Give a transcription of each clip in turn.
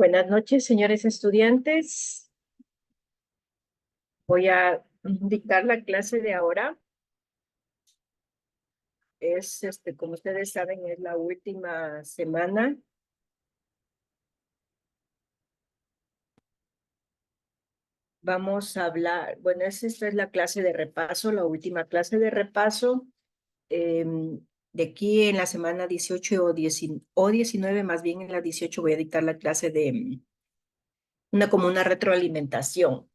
Buenas noches, señores estudiantes. Voy a dictar la clase de ahora. Como ustedes saben, es la última semana. Vamos a hablar, bueno, esta es la clase de repaso, la última clase de repaso. De aquí en la semana 18 o 19, más bien en la 18 voy a dictar la clase de como una retroalimentación.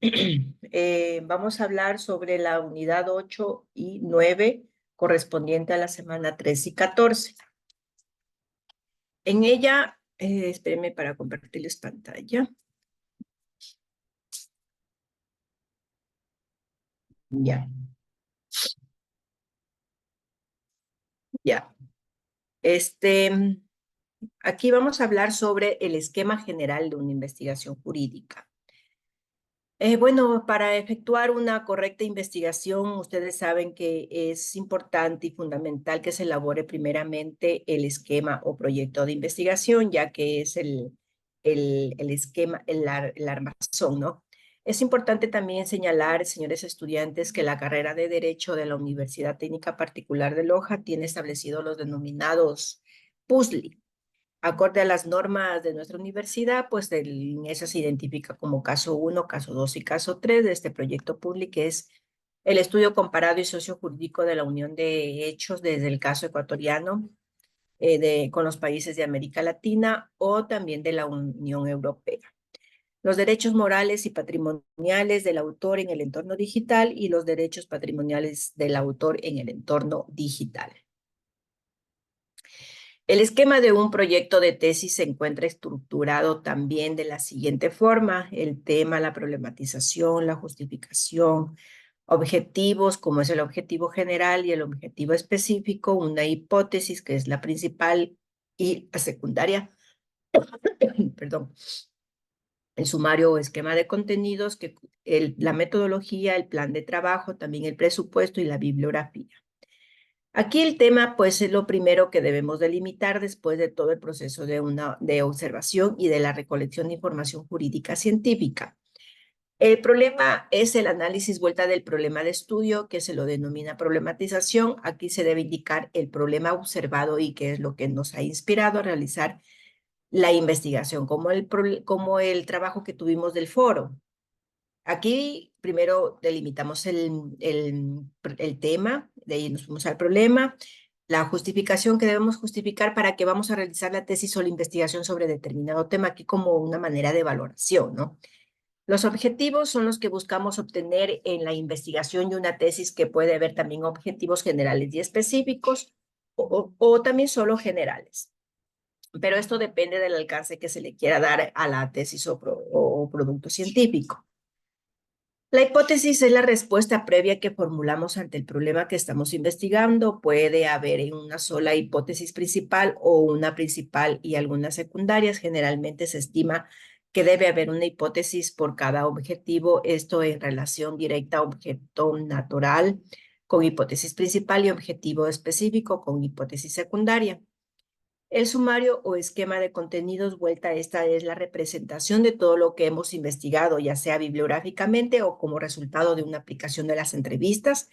Vamos a hablar sobre la unidad 8 y 9 correspondiente a la semana 13 y 14. En ella, espérenme para compartirles pantalla. Ya, ya. Aquí vamos a hablar sobre el esquema general de una investigación jurídica. Bueno, para efectuar una correcta investigación, ustedes saben que es importante y fundamental que se elabore primeramente el esquema o proyecto de investigación, ya que es el esquema, el armazón, ¿no? Es importante también señalar, señores estudiantes, que la carrera de Derecho de la Universidad Técnica Particular de Loja tiene establecidos los denominados PUSLI. Acorde a las normas de nuestra universidad, pues en esa se identifica como caso 1, caso 2 y caso 3 de este proyecto público, que es el estudio comparado y sociojurídico de la unión de hechos desde el caso ecuatoriano con los países de América Latina o también de la Unión Europea. Los derechos morales y patrimoniales del autor en el entorno digital y los derechos patrimoniales del autor en el entorno digital. El esquema de un proyecto de tesis se encuentra estructurado también de la siguiente forma: el tema, la problematización, la justificación, objetivos, como es el objetivo general y el objetivo específico, una hipótesis, que es la principal, y la secundaria, perdón, el sumario o esquema de contenidos, la metodología, el plan de trabajo, también el presupuesto y la bibliografía. Aquí el tema, pues, es lo primero que debemos delimitar después de todo el proceso de observación y de la recolección de información jurídica científica. El problema es el análisis vuelta del problema de estudio, que se lo denomina problematización. Aquí se debe indicar el problema observado y qué es lo que nos ha inspirado a realizar la investigación, como el trabajo que tuvimos del foro. Aquí primero delimitamos el tema, de ahí nos fuimos al problema, la justificación que debemos justificar para que vamos a realizar la tesis o la investigación sobre determinado tema, aquí como una manera de valoración, ¿no? Los objetivos son los que buscamos obtener en la investigación de una tesis, que puede haber también objetivos generales y específicos o también solo generales. Pero esto depende del alcance que se le quiera dar a la tesis o producto científico. La hipótesis es la respuesta previa que formulamos ante el problema que estamos investigando. Puede haber una sola hipótesis principal o una principal y algunas secundarias. Generalmente se estima que debe haber una hipótesis por cada objetivo, esto en relación directa a objeto natural con hipótesis principal y objetivo específico con hipótesis secundaria. El sumario o esquema de contenidos vuelta, esta es la representación de todo lo que hemos investigado, ya sea bibliográficamente o como resultado de una aplicación de las entrevistas,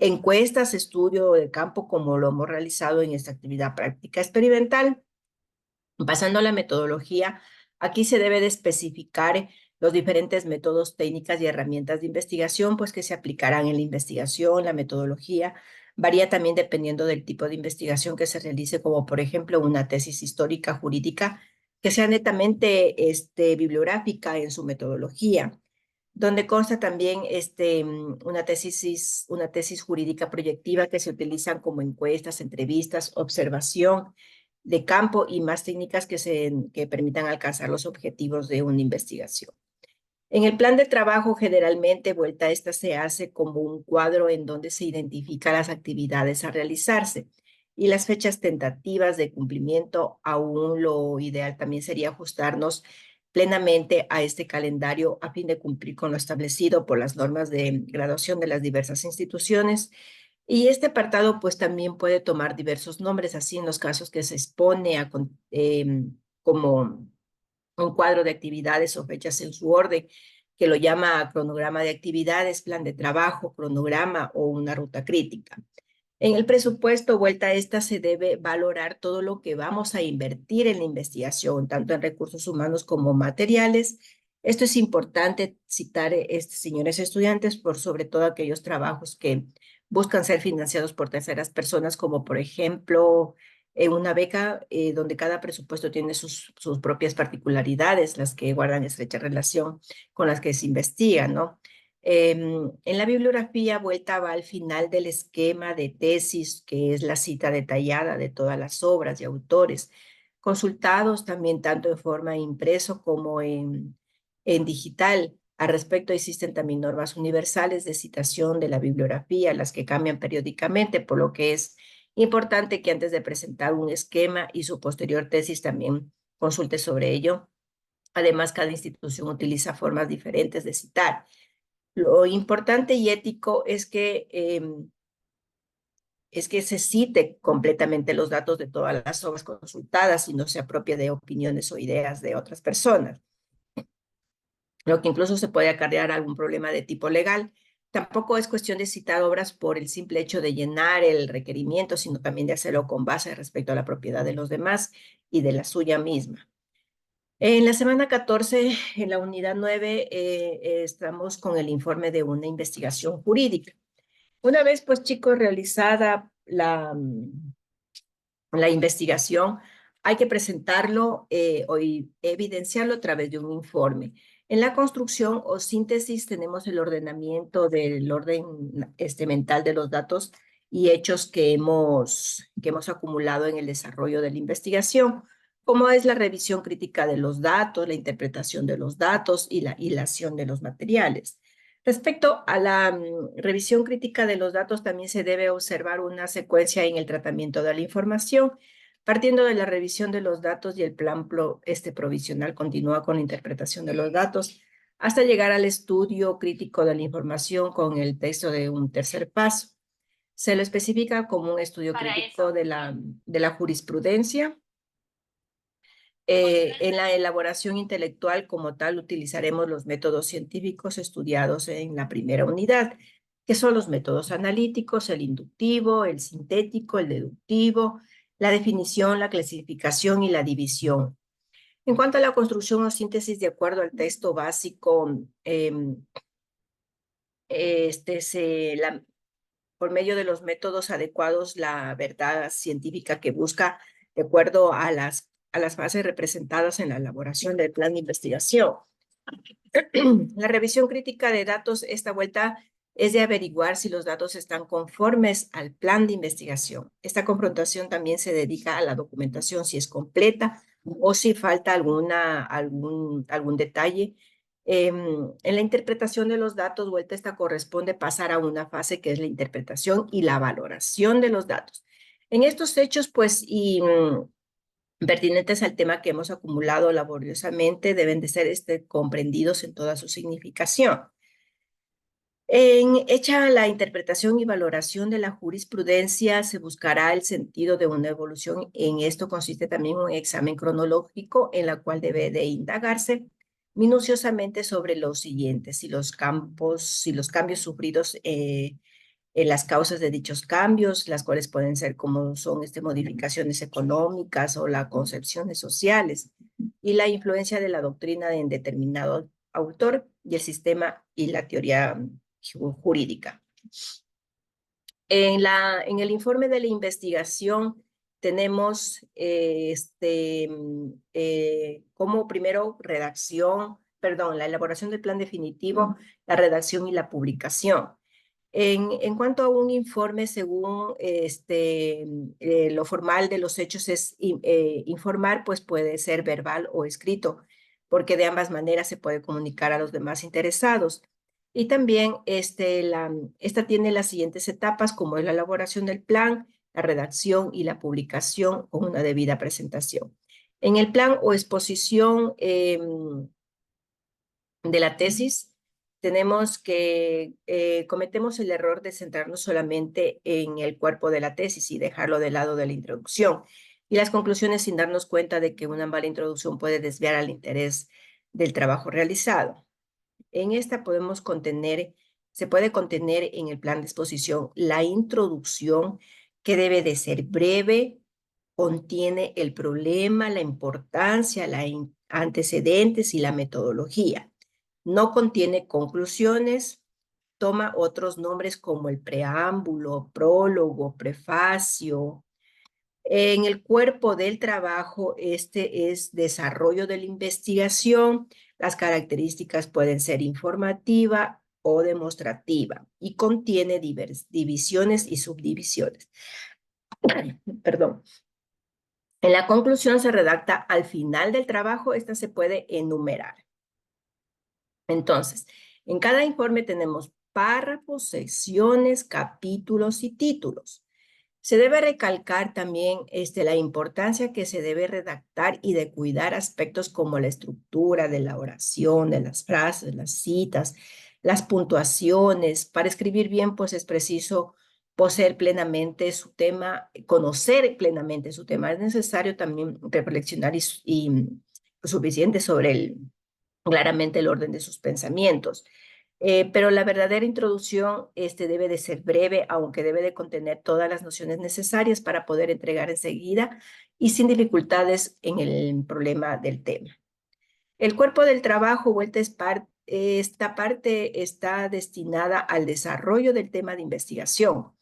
encuestas, estudio de campo, como lo hemos realizado en esta actividad práctica experimental. Pasando a la metodología, aquí se debe de especificar los diferentes métodos, técnicas y herramientas de investigación, pues que se aplicarán en la investigación. La metodología varía también dependiendo del tipo de investigación que se realice, como por ejemplo una tesis histórica jurídica que sea netamente bibliográfica en su metodología, donde consta también una tesis jurídica proyectiva que se utilizan como encuestas, entrevistas, observación de campo y más técnicas que permitan alcanzar los objetivos de una investigación. En el plan de trabajo, generalmente, vuelta esta se hace como un cuadro en donde se identifican las actividades a realizarse y las fechas tentativas de cumplimiento. Aún lo ideal también sería ajustarnos plenamente a este calendario a fin de cumplir con lo establecido por las normas de graduación de las diversas instituciones. Y este apartado pues también puede tomar diversos nombres, así en los casos que se expone como un cuadro de actividades o fechas en su orden, que lo llama cronograma de actividades, plan de trabajo, cronograma o una ruta crítica. En el presupuesto, vuelta a esta, se debe valorar todo lo que vamos a invertir en la investigación, tanto en recursos humanos como materiales. Esto es importante citar, señores estudiantes, por sobre todo aquellos trabajos que buscan ser financiados por terceras personas, como por ejemplo una beca donde cada presupuesto tiene sus propias particularidades, las que guardan estrecha relación con las que se investigan, ¿no? En la bibliografía vuelta va al final del esquema de tesis, que es la cita detallada de todas las obras y autores, consultados también tanto en forma impreso como en digital. Al respecto, existen también normas universales de citación de la bibliografía, las que cambian periódicamente, por lo que es importante que antes de presentar un esquema y su posterior tesis también consulte sobre ello. Además, cada institución utiliza formas diferentes de citar. Lo importante y ético es que se cite completamente los datos de todas las obras consultadas y no se apropie de opiniones o ideas de otras personas, lo que incluso se puede acarrear algún problema de tipo legal. Tampoco es cuestión de citar obras por el simple hecho de llenar el requerimiento, sino también de hacerlo con base respecto a la propiedad de los demás y de la suya misma. En la semana 14, en la unidad 9, estamos con el informe de una investigación jurídica. Una vez, pues, chicos, realizada la investigación, hay que presentarlo o evidenciarlo a través de un informe. En la construcción o síntesis tenemos el ordenamiento del orden mental de los datos y hechos que hemos acumulado en el desarrollo de la investigación, como es la revisión crítica de los datos, la interpretación de los datos y la hilación de los materiales. Respecto a la revisión crítica de los datos, también se debe observar una secuencia en el tratamiento de la información. Partiendo de la revisión de los datos y el plan provisional continúa con la interpretación de los datos hasta llegar al estudio crítico de la información con el texto de un tercer paso. Se lo especifica como un estudio crítico de la jurisprudencia. En la elaboración intelectual como tal utilizaremos los métodos científicos estudiados en la primera unidad, que son los métodos analíticos, el inductivo, el sintético, el deductivo, la definición, la clasificación y la división. En cuanto a la construcción o síntesis de acuerdo al texto básico, por medio de los métodos adecuados, la verdad científica que busca de acuerdo a las bases representadas en la elaboración del plan de investigación. La revisión crítica de datos, esta vuelta es de averiguar si los datos están conformes al plan de investigación. Esta confrontación también se dedica a la documentación, si es completa o si falta algún detalle. En la interpretación de los datos, vuelta esta corresponde pasar a una fase que es la interpretación y la valoración de los datos. En estos hechos, pues, pertinentes al tema que hemos acumulado laboriosamente, deben de ser comprendidos en toda su significación. Hecha la interpretación y valoración de la jurisprudencia, se buscará el sentido de una evolución. En esto consiste también un examen cronológico en la cual debe de indagarse minuciosamente sobre lo siguiente: si los cambios sufridos en las causas de dichos cambios, las cuales pueden ser como son modificaciones económicas o las concepciones sociales, y la influencia de la doctrina en determinado autor y el sistema y la teoría jurídica. En el informe de la investigación tenemos como primero la elaboración del plan definitivo, la redacción y la publicación. En cuanto a un informe, según lo formal de los hechos es informar, pues puede ser verbal o escrito, porque de ambas maneras se puede comunicar a los demás interesados. Y también esta tiene las siguientes etapas, como es la elaboración del plan, la redacción y la publicación con una debida presentación. En el plan o exposición de la tesis, tenemos que cometemos el error de centrarnos solamente en el cuerpo de la tesis y dejarlo de lado de la introducción. y las conclusiones sin darnos cuenta de que una mala introducción puede desviar al interés del trabajo realizado. En esta se puede contener en el plan de exposición la introducción, que debe de ser breve, contiene el problema, la importancia, antecedentes y la metodología. No contiene conclusiones, toma otros nombres como el preámbulo, prólogo, prefacio. En el cuerpo del trabajo, este es desarrollo de la investigación. Las características pueden ser informativa o demostrativa y contiene divisiones y subdivisiones. Perdón. En la conclusión se redacta al final del trabajo, esta se puede enumerar. Entonces, en cada informe tenemos párrafos, secciones, capítulos y títulos. Se debe recalcar también la importancia que se debe redactar y de cuidar aspectos como la estructura de la oración, de las frases, las citas, las puntuaciones. Para escribir bien, pues es preciso poseer plenamente su tema, conocer plenamente su tema. Es necesario también reflexionar y suficiente sobre claramente el orden de sus pensamientos. Pero la verdadera introducción debe de ser breve, aunque debe de contener todas las nociones necesarias para poder entregar enseguida y sin dificultades en el problema del tema. El cuerpo del trabajo esta parte está destinada al desarrollo del tema de investigación.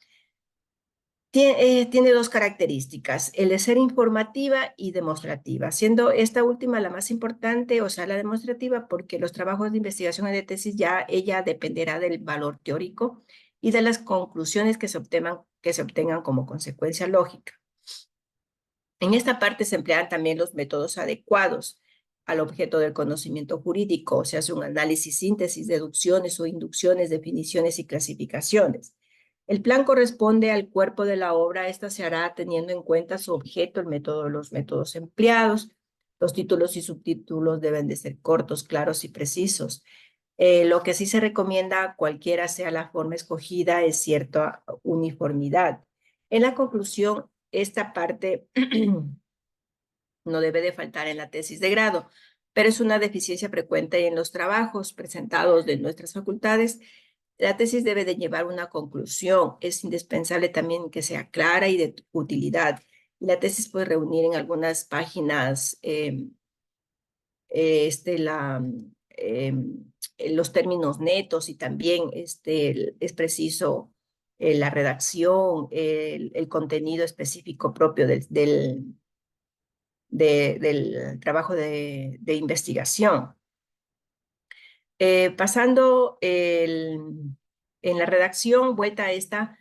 Tiene dos características, el de ser informativa y demostrativa, siendo esta última la más importante, o sea, la demostrativa, porque los trabajos de investigación y de tesis ella dependerá del valor teórico y de las conclusiones que se obtengan como consecuencia lógica. En esta parte se emplean también los métodos adecuados al objeto del conocimiento jurídico, se hace un análisis, síntesis, deducciones o inducciones, definiciones y clasificaciones. El plan corresponde al cuerpo de la obra. Esta se hará teniendo en cuenta su objeto, los métodos empleados. Los títulos y subtítulos deben de ser cortos, claros y precisos. Lo que sí se recomienda, cualquiera sea la forma escogida, es cierta uniformidad. En la conclusión, esta parte no debe de faltar en la tesis de grado, pero es una deficiencia frecuente en los trabajos presentados de nuestras facultades. La tesis debe de llevar una conclusión. Es indispensable también que sea clara y de utilidad. La tesis puede reunir en algunas páginas los términos netos y también es preciso la redacción, el contenido específico propio del trabajo de investigación. Pasando en la redacción, vuelta a esta,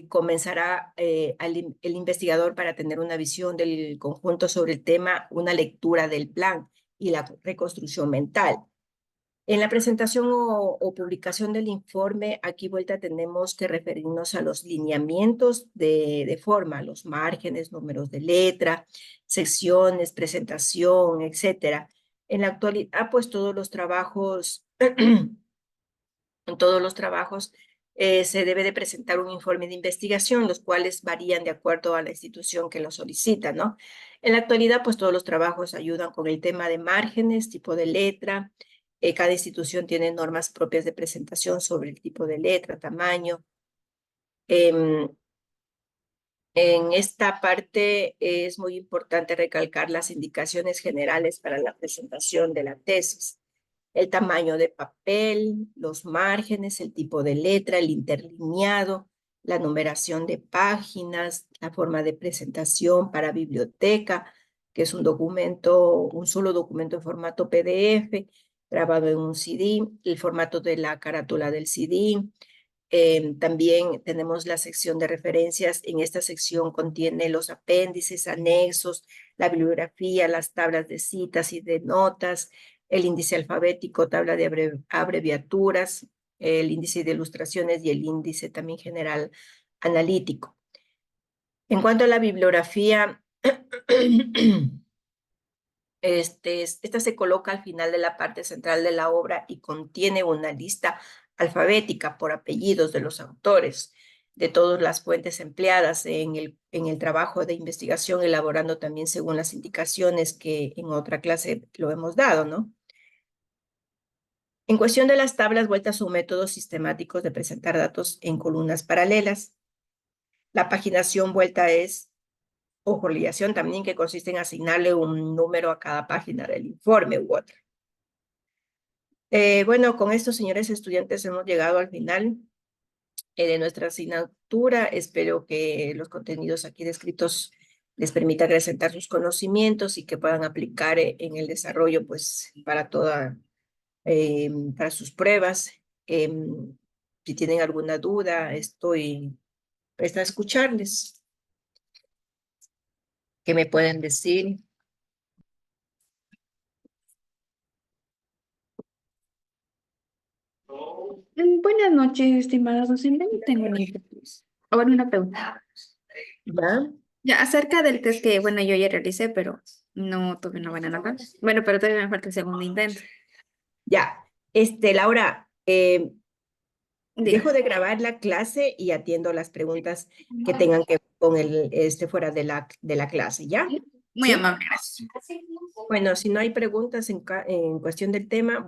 comenzará el investigador para tener una visión del conjunto sobre el tema, una lectura del plan y la reconstrucción mental. En la presentación o publicación del informe, aquí vuelta tenemos que referirnos a los lineamientos de forma, los márgenes, números de letra, secciones, presentación, etcétera. En la actualidad, pues todos los trabajos, se debe de presentar un informe de investigación, los cuales varían de acuerdo a la institución que lo solicita, ¿no? En la actualidad, pues todos los trabajos ayudan con el tema de márgenes, tipo de letra. Cada institución tiene normas propias de presentación sobre el tipo de letra, tamaño. En esta parte es muy importante recalcar las indicaciones generales para la presentación de la tesis. El tamaño de papel, los márgenes, el tipo de letra, el interlineado, la numeración de páginas, la forma de presentación para biblioteca, que es un solo documento en formato PDF, grabado en un CD, el formato de la carátula del CD. También tenemos la sección de referencias. En esta sección contiene los apéndices, anexos, la bibliografía, las tablas de citas y de notas, el índice alfabético, tabla de abreviaturas, el índice de ilustraciones y el índice también general analítico. En cuanto a la bibliografía, esta se coloca al final de la parte central de la obra y contiene una lista alfabética por apellidos de los autores. de todas las fuentes empleadas en el trabajo de investigación, elaborando también según las indicaciones que en otra clase lo hemos dado, ¿no? En cuestión de las tablas, vueltas son métodos sistemáticos de presentar datos en columnas paralelas. La paginación vuelta es, o correlación también, que consiste en asignarle un número a cada página del informe u otra. Bueno, con esto, señores estudiantes, hemos llegado al final de nuestra asignatura. Espero que los contenidos aquí descritos les permitan acrecentar sus conocimientos y que puedan aplicar en el desarrollo, pues, para sus pruebas. Si tienen alguna duda, estoy presta a escucharles. ¿Qué me pueden decir? Buenas noches, estimadas docentes. Tengo una inquietud. O bueno, una pregunta. ¿Ya? Ya, acerca del test que, bueno, yo ya realicé, pero no tuve una buena nota. Bueno, pero todavía me falta el segundo intento. Ya. Laura, Diga. dejo de grabar la clase y atiendo las preguntas que tengan que ver con fuera de la clase, ¿ya? Muy ¿Sí? amable, gracias. Bueno, si no hay preguntas en cuestión del tema,